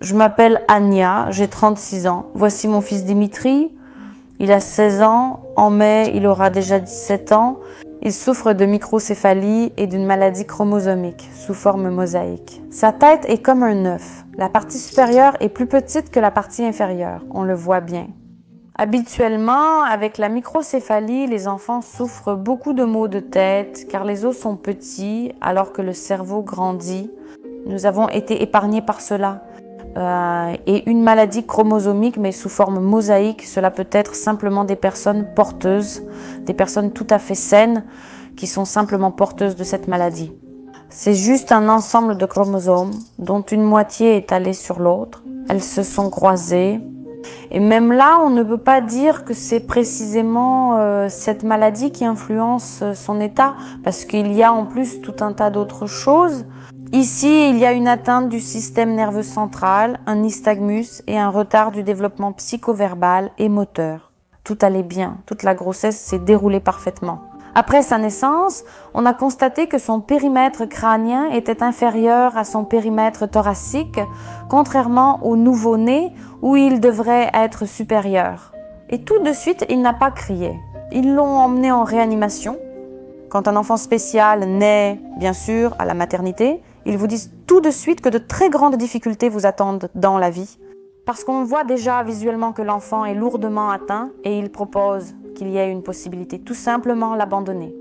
Je m'appelle Anya, j'ai 36 ans. Voici mon fils Dimitri. Il a 16 ans. En mai, il aura déjà 17 ans. Il souffre de microcéphalie et d'une maladie chromosomique sous forme mosaïque. Sa tête est comme un œuf. La partie supérieure est plus petite que la partie inférieure. On le voit bien. Habituellement, avec la microcéphalie, les enfants souffrent beaucoup de maux de tête car les os sont petits alors que le cerveau grandit. Nous avons été épargnés par cela. Et une maladie chromosomique, mais sous forme mosaïque, cela peut être simplement des personnes porteuses, des personnes tout à fait saines qui sont simplement porteuses de cette maladie. C'est juste un ensemble de chromosomes dont une moitié est allée sur l'autre. Elles se sont croisées. Et même là, on ne peut pas dire que c'est précisément cette maladie qui influence son état, parce qu'il y a en plus tout un tas d'autres choses. Ici, il y a une atteinte du système nerveux central, un nystagmus et un retard du développement psychoverbal et moteur. Tout allait bien, toute la grossesse s'est déroulée parfaitement. Après sa naissance, on a constaté que son périmètre crânien était inférieur à son périmètre thoracique, contrairement au nouveau-né où il devrait être supérieur. Et tout de suite, il n'a pas crié. Ils l'ont emmené en réanimation. Quand un enfant spécial naît, bien sûr, à la maternité, ils vous disent tout de suite que de très grandes difficultés vous attendent dans la vie. Parce qu'on voit déjà visuellement que l'enfant est lourdement atteint et ils proposent qu'il y ait une possibilité, tout simplement l'abandonner.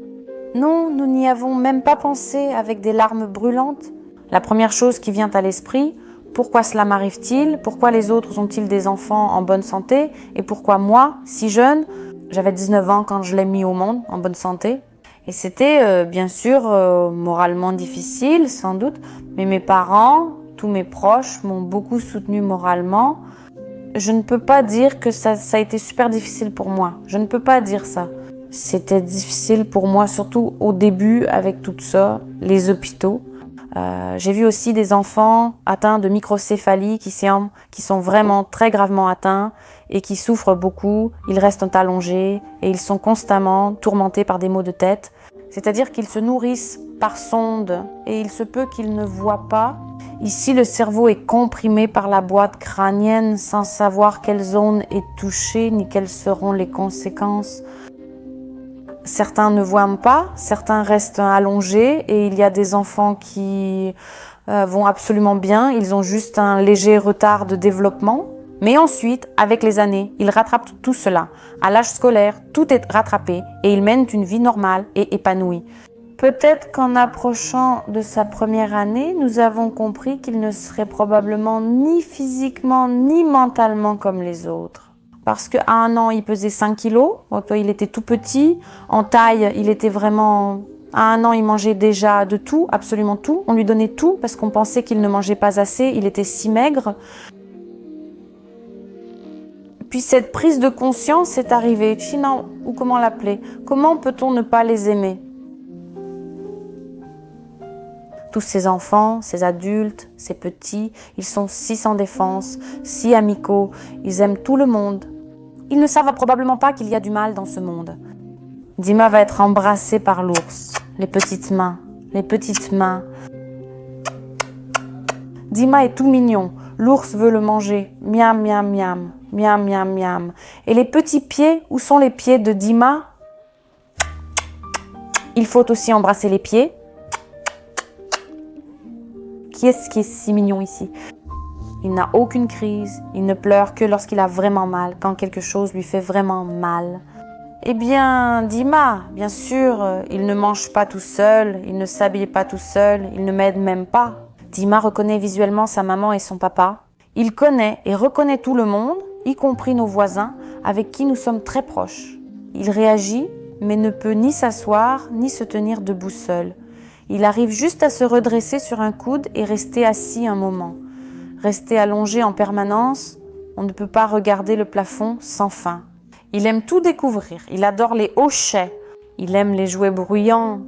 Non, nous n'y avons même pas pensé avec des larmes brûlantes. La première chose qui vient à l'esprit, pourquoi cela m'arrive-t-il? Pourquoi les autres ont-ils des enfants en bonne santé? Et pourquoi moi, si jeune? J'avais 19 ans quand je l'ai mis au monde, en bonne santé. Et c'était bien sûr moralement difficile, sans doute, mais mes parents, tous mes proches m'ont beaucoup soutenu moralement. Je ne peux pas dire que ça a été super difficile pour moi. Je ne peux pas dire ça. C'était difficile pour moi, surtout au début avec tout ça, les hôpitaux. J'ai vu aussi des enfants atteints de microcéphalie qui sont vraiment très gravement atteints et qui souffrent beaucoup. Ils restent allongés et ils sont constamment tourmentés par des maux de tête. C'est-à-dire qu'ils se nourrissent par sonde et il se peut qu'ils ne voient pas. Ici, le cerveau est comprimé par la boîte crânienne sans savoir quelle zone est touchée ni quelles seront les conséquences. Certains ne voient pas, certains restent allongés et il y a des enfants qui vont absolument bien, ils ont juste un léger retard de développement. Mais ensuite, avec les années, ils rattrapent tout cela. À l'âge scolaire, tout est rattrapé et ils mènent une vie normale et épanouie. Peut-être qu'en approchant de sa première année, nous avons compris qu'il ne serait probablement ni physiquement ni mentalement comme les autres. Parce qu'à 1 an, il pesait 5 kilos, donc il était tout petit. En taille, il était vraiment... À 1 an, il mangeait déjà de tout, absolument tout. On lui donnait tout parce qu'on pensait qu'il ne mangeait pas assez, il était si maigre. Puis cette prise de conscience est arrivée. China, ou comment l'appeler? Comment peut-on ne pas les aimer? Tous ces enfants, ces adultes, ces petits, ils sont si sans défense, si amicaux, ils aiment tout le monde. Ils ne savent probablement pas qu'il y a du mal dans ce monde. Dima va être embrassée par l'ours. Les petites mains, les petites mains. Dima est tout mignon. L'ours veut le manger. Miam, miam, miam. Miam, miam, miam. Et les petits pieds, où sont les pieds de Dima? Il faut aussi embrasser les pieds. Qui est-ce qui est si mignon ici? Il n'a aucune crise, il ne pleure que lorsqu'il a vraiment mal, quand quelque chose lui fait vraiment mal. Eh bien, Dima, bien sûr, il ne mange pas tout seul, il ne s'habille pas tout seul, il ne m'aide même pas. Dima reconnaît visuellement sa maman et son papa. Il connaît et reconnaît tout le monde, y compris nos voisins, avec qui nous sommes très proches. Il réagit, mais ne peut ni s'asseoir, ni se tenir debout seul. Il arrive juste à se redresser sur un coude et rester assis un moment. Rester allongé en permanence, on ne peut pas regarder le plafond sans fin. Il aime tout découvrir, il adore les hochets, il aime les jouets bruyants.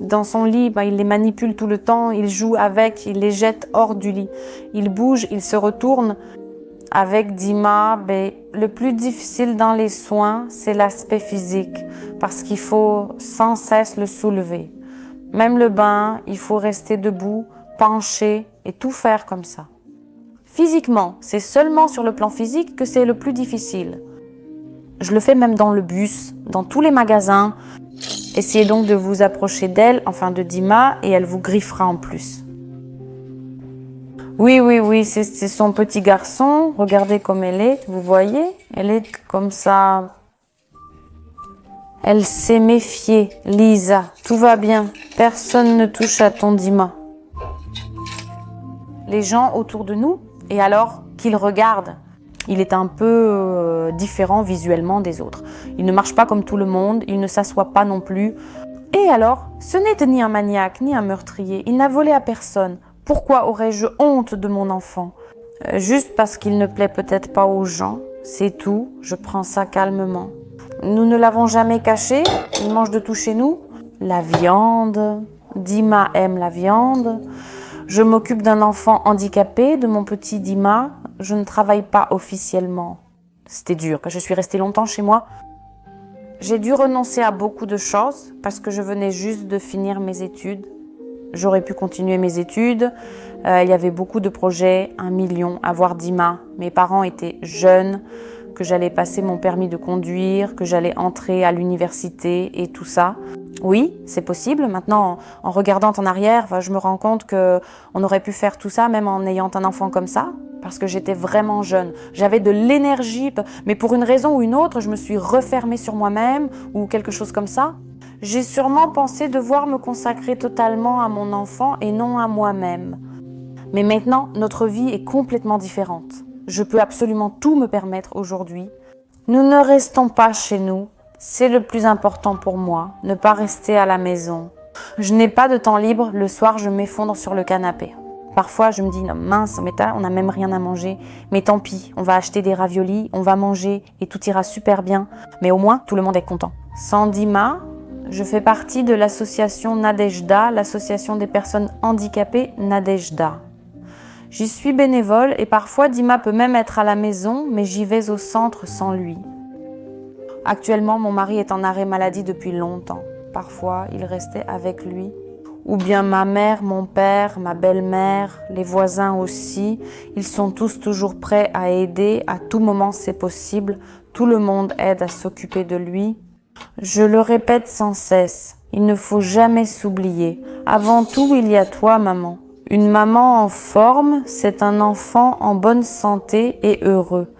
Dans son lit, il les manipule tout le temps, il joue avec, il les jette hors du lit. Il bouge, il se retourne. Avec Dima, le plus difficile dans les soins, c'est l'aspect physique, parce qu'il faut sans cesse le soulever. Même le bain, il faut rester debout, penché et tout faire comme ça. Physiquement, c'est seulement sur le plan physique que c'est le plus difficile. Je le fais même dans le bus, dans tous les magasins. Essayez donc de vous approcher d'elle, enfin de Dima, et elle vous griffera en plus. Oui, c'est son petit garçon. Regardez comme elle est, vous voyez? Elle est comme ça. Elle s'est méfiée, Lisa. Tout va bien. Personne ne touche à ton Dima. Les gens autour de nous, et alors qu'ils regardent. Il est un peu différent visuellement des autres. Il ne marche pas comme tout le monde, il ne s'assoit pas non plus. Et alors, ce n'était ni un maniaque, ni un meurtrier. Il n'a volé à personne. Pourquoi aurais-je honte de mon enfant? Juste parce qu'il ne plaît peut-être pas aux gens, c'est tout. Je prends ça calmement. Nous ne l'avons jamais caché. Il mange de tout chez nous. La viande. Dima aime la viande. Je m'occupe d'un enfant handicapé, de mon petit Dima. Je ne travaille pas officiellement. C'était dur, je suis restée longtemps chez moi. J'ai dû renoncer à beaucoup de choses parce que je venais juste de finir mes études. J'aurais pu continuer mes études. Il y avait beaucoup de projets, 1 million, avoir Dima. Mes parents étaient jeunes, que j'allais passer mon permis de conduire, que j'allais entrer à l'université et tout ça. Oui, c'est possible. Maintenant, en regardant en arrière, je me rends compte qu'on aurait pu faire tout ça même en ayant un enfant comme ça. Parce que j'étais vraiment jeune. J'avais de l'énergie, mais pour une raison ou une autre, je me suis refermée sur moi-même ou quelque chose comme ça. J'ai sûrement pensé devoir me consacrer totalement à mon enfant et non à moi-même. Mais maintenant, notre vie est complètement différente. Je peux absolument tout me permettre aujourd'hui. Nous ne restons pas chez nous. C'est le plus important pour moi, ne pas rester à la maison. Je n'ai pas de temps libre. Le soir, je m'effondre sur le canapé. Parfois, je me dis, non, mince, on n'a même rien à manger. Mais tant pis, on va acheter des raviolis, on va manger et tout ira super bien. Mais au moins, tout le monde est content. Sans Dima, je fais partie de l'association Nadejda, l'association des personnes handicapées Nadejda. J'y suis bénévole et parfois Dima peut même être à la maison, mais j'y vais au centre sans lui. Actuellement, mon mari est en arrêt maladie depuis longtemps. Parfois, il restait avec lui. Ou bien ma mère, mon père, ma belle-mère, les voisins aussi, ils sont tous toujours prêts à aider, à tout moment c'est possible, tout le monde aide à s'occuper de lui. Je le répète sans cesse, il ne faut jamais s'oublier. Avant tout, il y a toi, maman. Une maman en forme, c'est un enfant en bonne santé et heureux.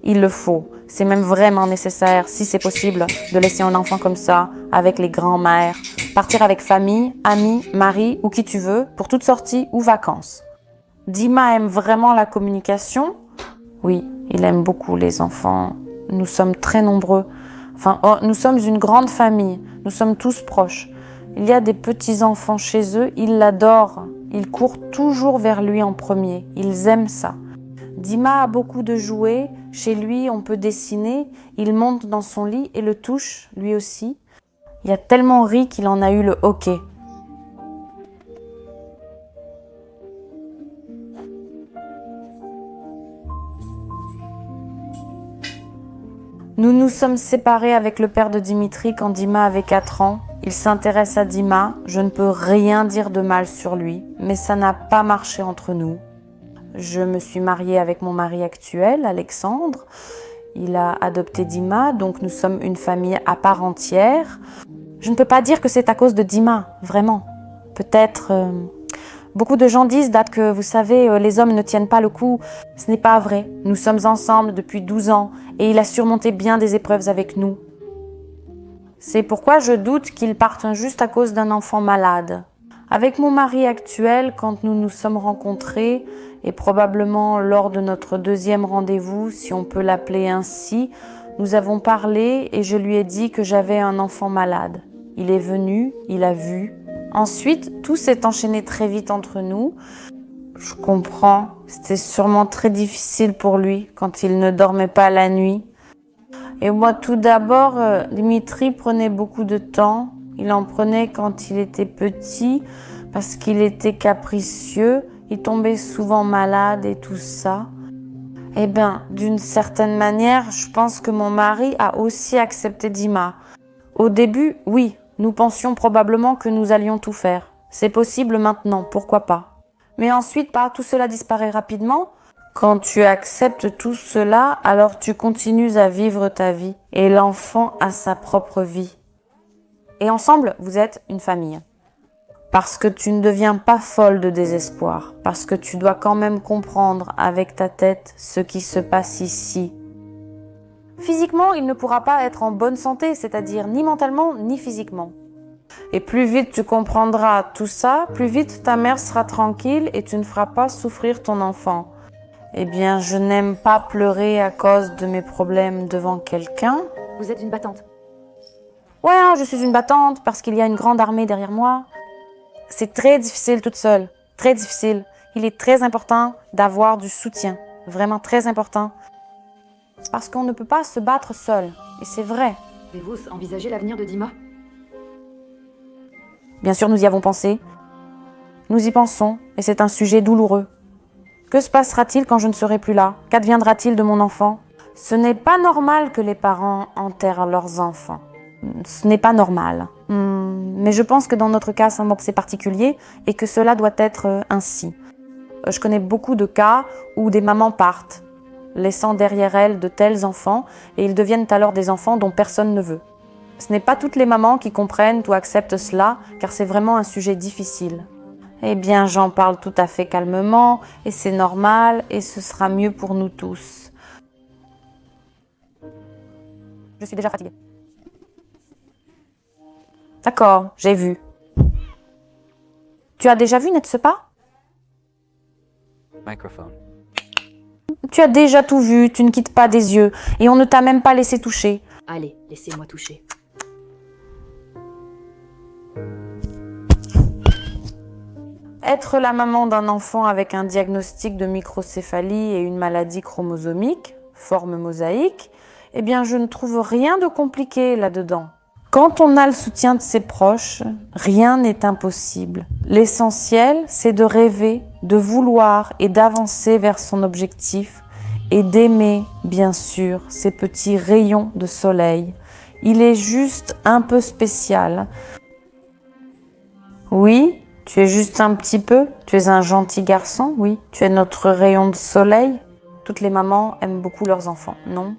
Il le faut. C'est même vraiment nécessaire, si c'est possible, de laisser un enfant comme ça, avec les grands-mères, partir avec famille, amis, mari ou qui tu veux, pour toute sortie ou vacances. Dima aime vraiment la communication. Oui, il aime beaucoup les enfants. Nous sommes très nombreux. Nous sommes une grande famille. Nous sommes tous proches. Il y a des petits-enfants chez eux, ils l'adorent. Ils courent toujours vers lui en premier. Ils aiment ça. Dima a beaucoup de jouets. Chez lui, on peut dessiner. Il monte dans son lit et le touche, lui aussi. Il a tellement ri qu'il en a eu le hoquet. Nous nous sommes séparés avec le père de Dimitri quand Dima avait 4 ans. Il s'intéresse à Dima. Je ne peux rien dire de mal sur lui, mais ça n'a pas marché entre nous. Je me suis mariée avec mon mari actuel, Alexandre. Il a adopté Dima, donc nous sommes une famille à part entière. Je ne peux pas dire que c'est à cause de Dima, vraiment. Peut-être... Beaucoup de gens disent que, vous savez, les hommes ne tiennent pas le coup. Ce n'est pas vrai. Nous sommes ensemble depuis 12 ans et il a surmonté bien des épreuves avec nous. C'est pourquoi je doute qu'il parte juste à cause d'un enfant malade. Avec mon mari actuel, quand nous nous sommes rencontrés, et probablement lors de notre 2e rendez-vous, si on peut l'appeler ainsi, nous avons parlé et je lui ai dit que j'avais un enfant malade. Il est venu, il a vu. Ensuite, tout s'est enchaîné très vite entre nous. Je comprends, c'était sûrement très difficile pour lui quand il ne dormait pas la nuit. Et moi, tout d'abord, Dimitri prenait beaucoup de temps. Il en prenait quand il était petit parce qu'il était capricieux. Il tombait souvent malade et tout ça. Eh bien, d'une certaine manière, je pense que mon mari a aussi accepté Dima. Au début, oui, nous pensions probablement que nous allions tout faire. C'est possible maintenant, pourquoi pas. Mais ensuite, tout cela disparaît rapidement. Quand tu acceptes tout cela, alors tu continues à vivre ta vie et l'enfant a sa propre vie. Et ensemble, vous êtes une famille. Parce que tu ne deviens pas folle de désespoir, parce que tu dois quand même comprendre avec ta tête ce qui se passe ici. Physiquement, il ne pourra pas être en bonne santé, c'est-à-dire ni mentalement ni physiquement. Et plus vite tu comprendras tout ça, plus vite ta mère sera tranquille et tu ne feras pas souffrir ton enfant. Eh bien, je n'aime pas pleurer à cause de mes problèmes devant quelqu'un. Vous êtes une battante. Ouais, je suis une battante parce qu'il y a une grande armée derrière moi. C'est très difficile toute seule, très difficile. Il est très important d'avoir du soutien, vraiment très important. Parce qu'on ne peut pas se battre seul, et c'est vrai. Avez-vous envisagé l'avenir de Dima? Bien sûr, nous y avons pensé. Nous y pensons, et c'est un sujet douloureux. Que se passera-t-il quand je ne serai plus là? Qu'adviendra-t-il de mon enfant? Ce n'est pas normal que les parents enterrent leurs enfants. Ce n'est pas normal. Mais je pense que dans notre cas, c'est particulier et que cela doit être ainsi. Je connais beaucoup de cas où des mamans partent, laissant derrière elles de tels enfants, et ils deviennent alors des enfants dont personne ne veut. Ce n'est pas toutes les mamans qui comprennent ou acceptent cela, car c'est vraiment un sujet difficile. Eh bien, j'en parle tout à fait calmement, et c'est normal, et ce sera mieux pour nous tous. Je suis déjà fatiguée. D'accord, j'ai vu. Tu as déjà vu Netsepa? Microphone. Tu as déjà tout vu, tu ne quittes pas des yeux, et on ne t'a même pas laissé toucher. Allez, laissez-moi toucher. Être la maman d'un enfant avec un diagnostic de microcéphalie et une maladie chromosomique, forme mosaïque, eh bien je ne trouve rien de compliqué là-dedans. Quand on a le soutien de ses proches, rien n'est impossible. L'essentiel, c'est de rêver, de vouloir et d'avancer vers son objectif et d'aimer, bien sûr, ces petits rayons de soleil. Il est juste un peu spécial. Oui, tu es juste un petit peu, tu es un gentil garçon, oui. Tu es notre rayon de soleil. Toutes les mamans aiment beaucoup leurs enfants, non ?